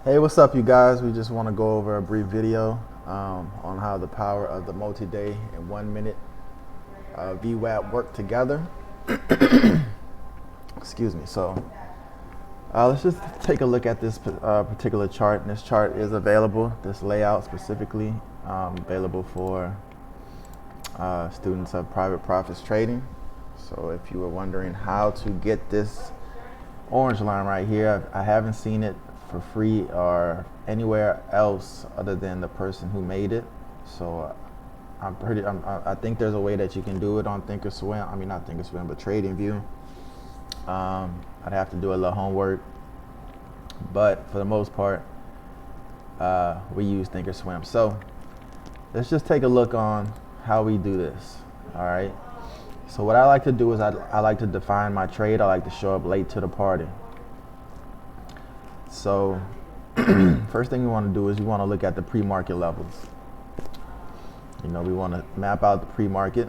Hey, what's up, you guys? We just want to go over a brief video on how the power of the multi-day and 1 minute VWAP work together. Excuse me. So let's just take a look at this particular chart. And this chart is available, this layout specifically, available for students of private profits trading. So if you were wondering how to get this orange line right here, I haven't seen it for free or anywhere else other than the person who made it. So I think there's a way that you can do it on Thinkorswim. I mean, not Thinkorswim, but TradingView. I'd have to do a little homework, but for the most part, we use Thinkorswim. So let's just take a look on how we do this. All right. So what I like to do is I like to define my trade. I like to show up late to the party. So first thing we want to do is we want to look at the pre-market levels. You know, we want to map out the pre-market.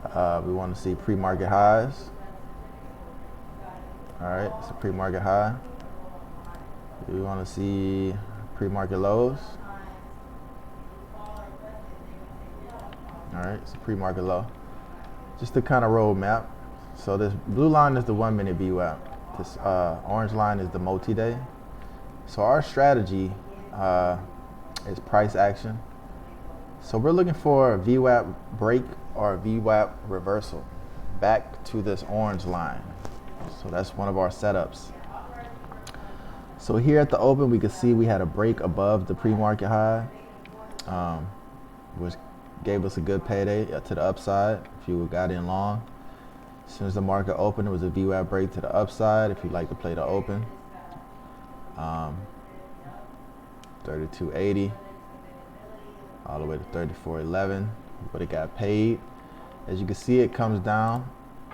We want to see pre-market highs. All right, it's a pre-market high. We want to see pre-market lows. All right, it's a pre-market low. Just the kind of roadmap. So this blue line is the 1 minute VWAP. This orange line is the multi-day. So our strategy is price action. So we're looking for a VWAP break or a VWAP reversal back to this orange line. So that's one of our setups. So here at the open, we can see we had a break above the pre-market high, which gave us a good payday to the upside if you got in long. As soon as the market opened, it was a VWAP break to the upside if you like to play the open. 32.80 all the way to 34.11, but it got paid. As you can see, it comes down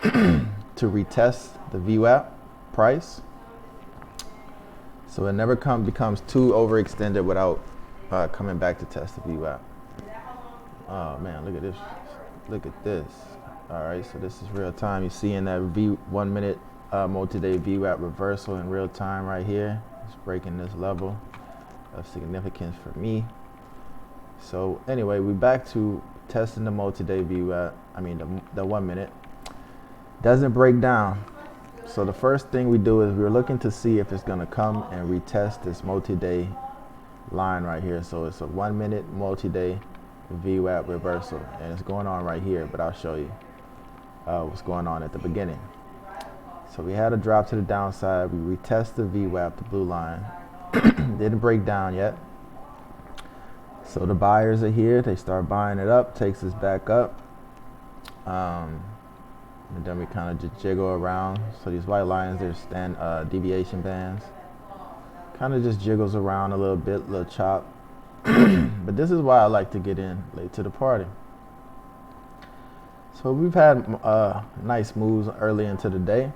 to retest the VWAP price. So it never becomes too overextended without coming back to test the VWAP. Oh man, look at this. Look at this. All right, so this is real time. You're seeing that 1 minute multi-day VWAP reversal in real time right here. It's breaking this level of significance for me. So anyway, we're back to testing the multi-day VWAP. I mean the 1 minute. Doesn't break down. So the first thing we do is we're looking to see if it's gonna come and retest this multi-day line right here. So it's a 1 minute multi-day VWAP reversal, and it's going on right here, but I'll show you what's going on at the beginning. So we had a drop to the downside. We retest the VWAP, the blue line. Didn't break down yet. So the buyers are here. They start buying it up, takes us back up. And then we kind of just jiggle around. So these white lines, they're deviation bands. Kind of just jiggles around a little bit, little chop. But this is why I like to get in late to the party. So we've had nice moves early into the day,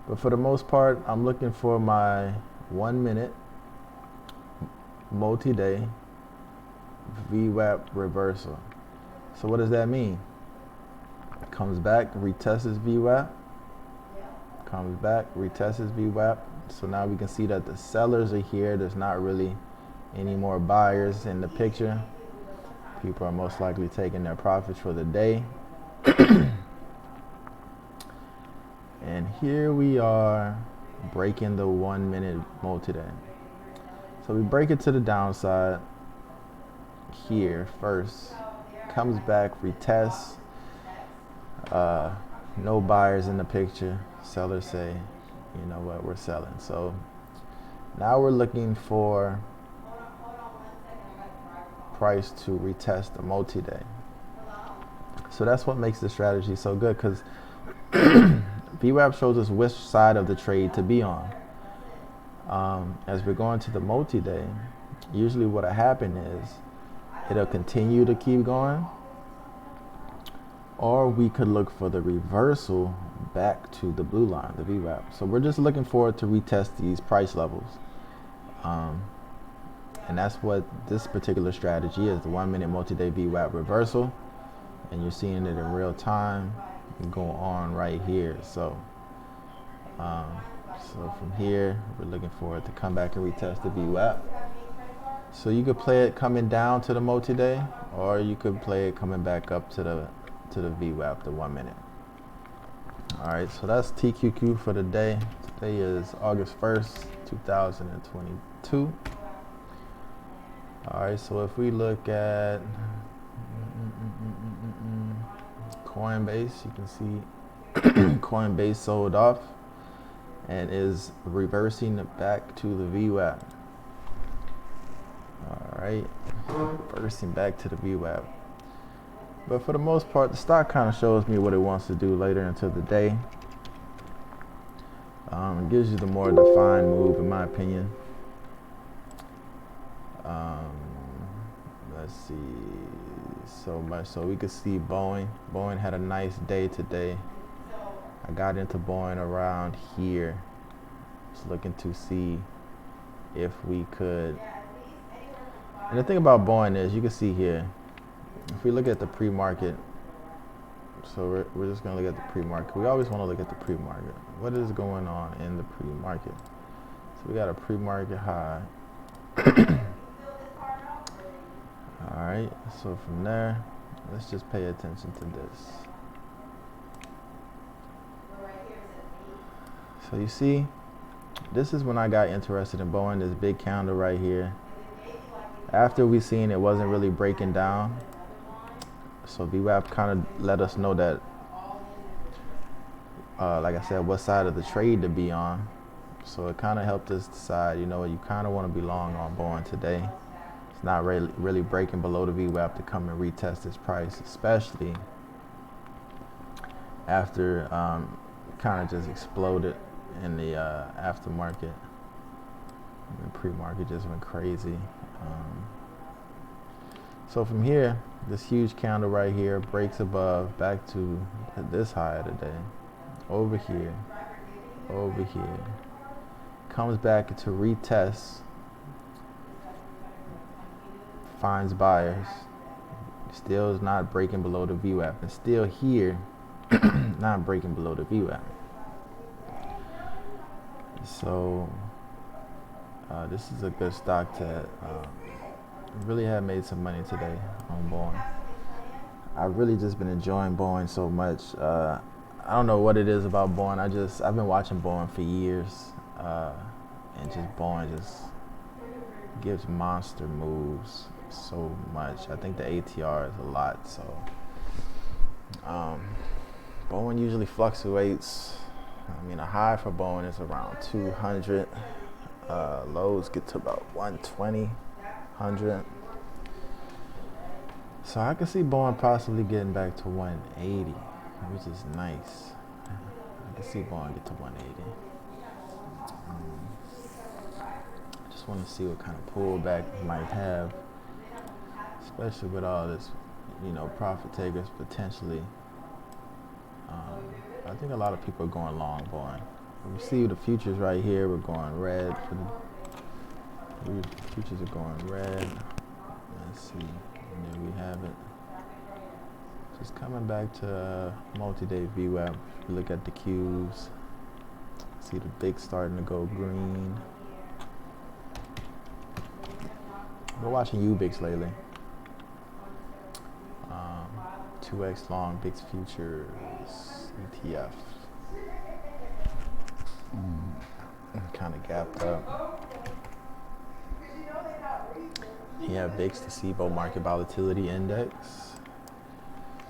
but for the most part, I'm looking for my 1 minute multi-day VWAP reversal. So what does that mean? Comes back, retests its VWAP, comes back, retests its VWAP. So now we can see that the sellers are here. There's not really any more buyers in the picture. People are most likely taking their profits for the day. And here we are breaking the 1 minute multi-day. So we break it to the downside here first. Comes back, retests. No buyers in the picture. Sellers say, you know what, we're selling. So now we're looking for price to retest the multi-day. So that's what makes the strategy so good, because VWAP shows us which side of the trade to be on. As we're going to the multi-day, usually what'll happen is it'll continue to keep going, or we could look for the reversal back to the blue line, the VWAP. So we're just looking forward to retest these price levels. And that's what this particular strategy is, the 1 minute multi-day VWAP reversal. And you're seeing it in real time go on right here. So So from here, we're looking for it to come back and retest the VWAP. So you could play it coming down to the multi-day, or you could play it coming back up to the VWAP, the 1 minute. All right, so that's TQQ for the day. Today is August 1st, 2022. All right, so if we look at Coinbase, you can see Coinbase sold off and is reversing it back to the VWAP. All right, reversing back to the VWAP. But for the most part, the stock kind of shows me what it wants to do later into the day. It gives you the more defined move, in my opinion. Let's see, so much. So we could see Boeing. Boeing had a nice day today. I got into Boeing around here. Just looking to see if we could. And the thing about Boeing is, you can see here, if we look at the pre-market, so we're just going to look at the pre-market. We always want to look at the pre-market. What is going on in the pre-market? So we got a pre-market high. All right, so from there, let's just pay attention to this. So you see, this is when I got interested in Boeing, this big candle right here. After we seen it wasn't really breaking down, so VWAP kind of let us know that, like I said, what side of the trade to be on. So it kind of helped us decide, you know, you kind of want to be long on Boeing today. It's not really breaking below the VWAP to come and retest its price, especially after kind of just exploded in the aftermarket. The pre-market just went crazy. So from here, this huge candle right here breaks above back to this high of the day, over here, comes back to retest, finds buyers, still is not breaking below the VWAP, and still here, not breaking below the VWAP. So this is a good stock to really have made some money today on Boeing. I've really just been enjoying Boeing so much. I don't know what it is about Boeing. I've been watching Boeing for years, and just Boeing just gives monster moves so much. I think the ATR is a lot. So Boeing usually fluctuates. I mean, a high for Boeing is around 200. Lows get to about 120, 100. So I can see Boeing possibly getting back to 180, which is nice. I can see Boeing get to 180. Just want to see what kind of pullback it might have, especially with all this, you know, profit takers potentially. I think a lot of people are going long Boeing. We see the futures right here. We're going red. The futures are going red. Let's see. And there we have it. Just coming back to multi-day VWAP. If you look at the Qs, see the big starting to go green. We're watching UBIX lately. 2x long VIX futures ETF. Kind of gapped up. You have VIX, the SIBO market volatility index.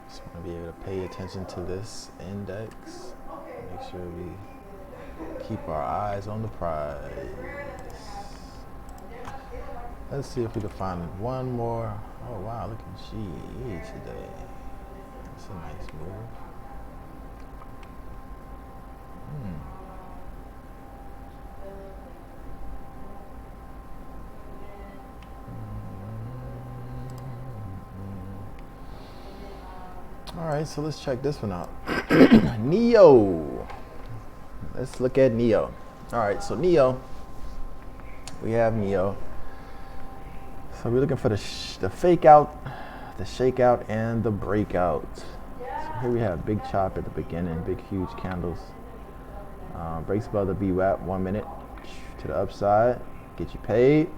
Just want to be able to pay attention to this index. Make sure we keep our eyes on the prize. Let's see if we can find one more. Oh wow, look at GE today. That's a nice move. All right, so let's check this one out. NEO. Let's look at NEO. All right, so NEO. We have NEO. So we're looking for the fake out, the shakeout, and the breakout. So here we have big chop at the beginning, big huge candles. Breaks above the VWAP, 1 minute to the upside, get you paid.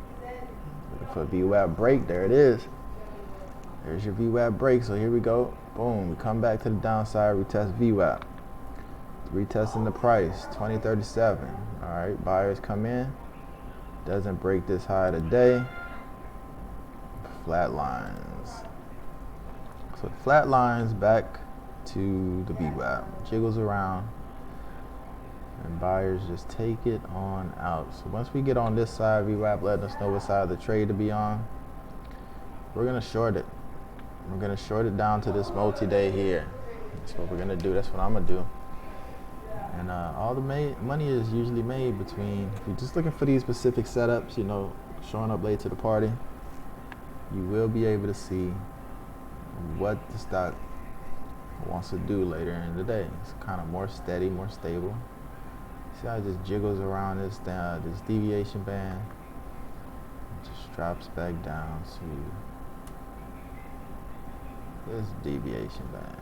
Looking for a VWAP break, there it is. There's your VWAP break, so here we go. Boom, we come back to the downside, retest VWAP. Retesting the price, 2037. All right, buyers come in. Doesn't break this high today. Flat lines. So flat lines back to the VWAP. Jiggles around. And buyers just take it on out. So once we get on this side, VWAP letting us know what side of the trade to be on, we're going to short it. We're going to short it down to this multi-day here. That's what we're going to do. That's what I'm going to do. And all the money is usually made between, if you're just looking for these specific setups, you know, showing up late to the party, you will be able to see what the stock wants to do later in the day. It's kind of more steady, more stable. See how it just jiggles around this deviation band. It just drops back down to this deviation band.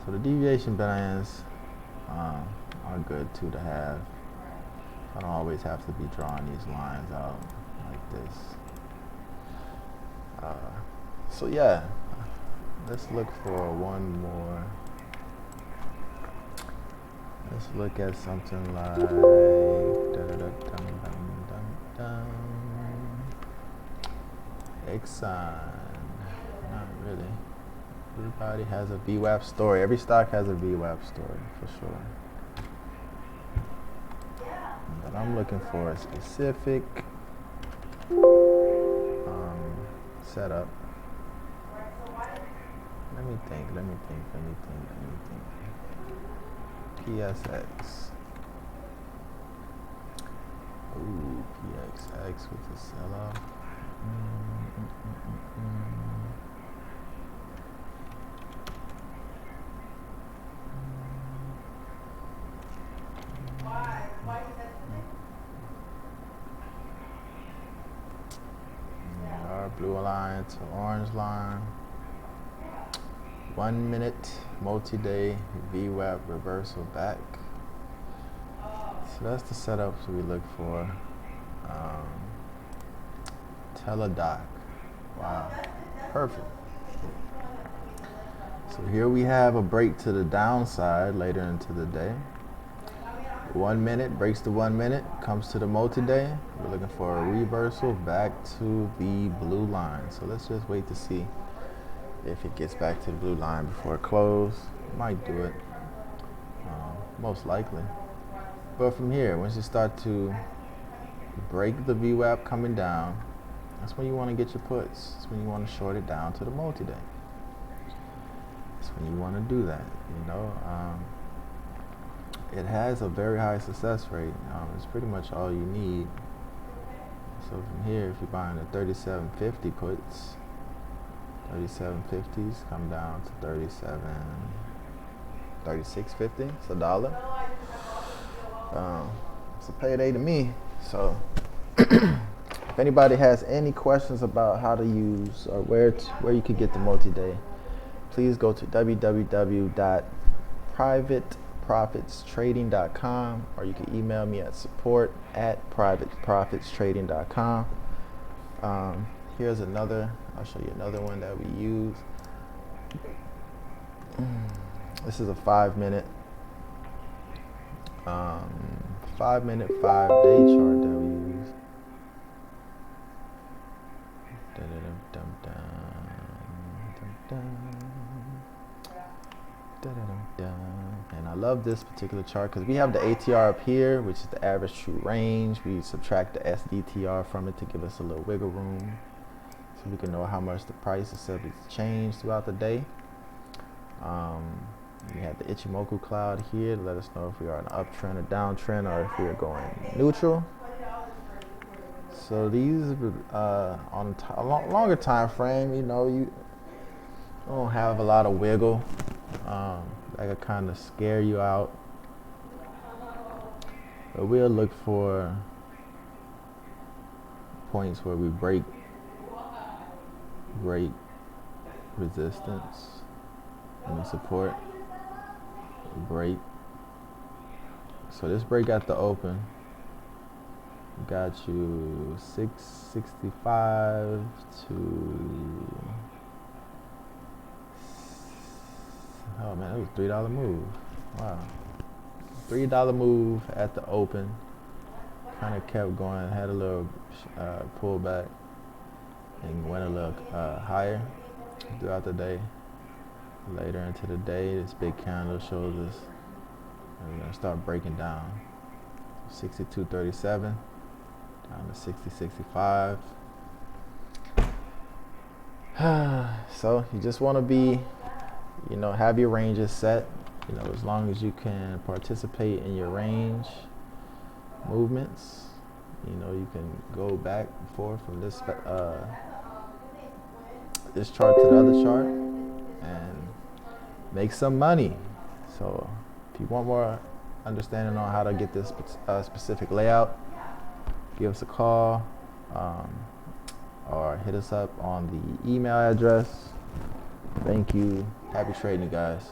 So the deviation bands are good too to have. I don't always have to be drawing these lines out like this. So yeah, let's look for one more. Let's look at something like Exxon. Not really. Everybody has a VWAP story. Every stock has a VWAP story for sure. But I'm looking for a specific setup. Let me think. PSX. Ooh, PXX with the sell-off. Our blue line to orange line. 1 minute multi-day VWAP reversal back. So that's the setups we look for. Teledoc. Wow, perfect. So here we have a break to the downside later into the day. 1 minute breaks to 1 minute, comes to the multi-day. We're looking for a reversal back to the blue line. So let's just wait to see if it gets back to the blue line before it closes. Might do it, most likely. But from here, once you start to break the VWAP coming down, that's when you want to get your puts. That's when you want to short it down to the multi-day. That's when you want to do that, you know. It has a very high success rate. It's pretty much all you need. So from here, if you're buying the 3750 puts, 3750s come down to 3650. It's $1. It's a payday to me. So if anybody has any questions about how to use or where you could get the multi-day, please go to www.privateprofitstrading.com, or you can email me at support@privateprofitstrading.com. Here's another. I'll show you another one that we use. This is a 5 minute, 5-day chart that we use. And I love this particular chart because we have the ATR up here, which is the average true range. We subtract the SDTR from it to give us a little wiggle room, so we can know how much the price is subject to change throughout the day. We have the Ichimoku cloud here to let us know if we are in an uptrend or downtrend, or if we are going neutral. So these on a longer time frame, you know, you don't have a lot of wiggle. That could kind of scare you out. But we'll look for points where we break resistance and support, break So this break at the open got you 665 to, oh man, it was $3 move. Wow. $3 move at the open. Kind of kept going, had a little pullback and went a little higher throughout the day. Later into the day, this big candle shows us we're going to start breaking down. 62.37 down to 60.65. So you just want to be, have your ranges set. As long as you can participate in your range movements, you can go back and forth from this this chart to the other chart and make some money. So if you want more understanding on how to get this specific layout, give us a call or hit us up on the email address. Thank you. Happy trading, guys.